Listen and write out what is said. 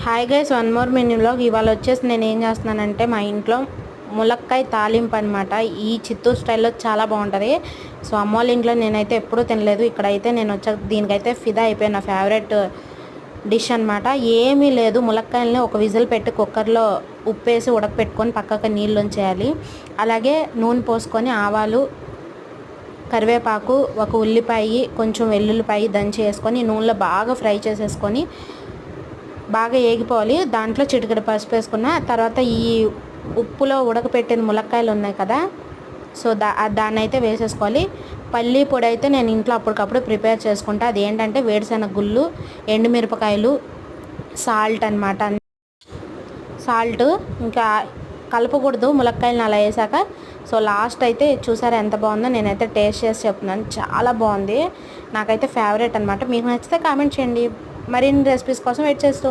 Hi guys, one more మెన్యూలో ఇవాళ వచ్చేసి నేను ఏం చేస్తున్నానంటే మా ఇంట్లో ములక్కాయ తాలింపు అనమాట. ఈ చిత్తూరు స్టైల్లో చాలా బాగుంటుంది. సో అమ్మ వాళ్ళ ఇంట్లో నేనైతే ఎప్పుడూ తినలేదు. ఇక్కడైతే నేను వచ్చాక దీనికైతే ఫిదా అయిపోయాను. నా ఫేవరెట్ డిష్ అనమాట. ఏమీ లేదు, ములక్కాయలని ఒక విజిల్ పెట్టి కుక్కర్లో ఉప్పేసి ఉడకపెట్టుకొని పక్కకు నీళ్ళు ఉంచేయాలి. అలాగే నూనె పోసుకొని ఆవాలు, కరివేపాకు, ఒక ఉల్లిపాయ, కొంచెం వెల్లుల్లిపాయ దంచి వేసుకొని నూనెలో బాగా ఫ్రై చేసేసుకొని బాగా ఏగిపోవాలి. దాంట్లో చిటికెడు పసుపు వేసుకున్న తర్వాత ఈ ఉప్పులో ఉడకపెట్టిన ములక్కాయలు ఉన్నాయి కదా, సో దాన్ని అయితే వేసేసుకోవాలి. పల్లీ పొడి అయితే నేను ఇంట్లో అప్పటికప్పుడు ప్రిపేర్ చేసుకుంటా. అది ఏంటంటే వేరుశెనగ గుళ్ళు, ఎండుమిరపకాయలు, సాల్ట్ అనమాట. సాల్ట్ ఇంకా కలపకూడదు ములక్కాయలను అలా వేసాక. సో లాస్ట్ అయితే చూసారా ఎంత బాగుందో. నేనైతే టేస్ట్ చేసి చెప్తున్నాను, చాలా బాగుంది. నాకైతే ఫేవరెట్ అనమాట. మీకు నచ్చితే కామెంట్ చేయండి. మరిన్ని రెసిపీస్ కోసం వెయిట్ చేస్తూ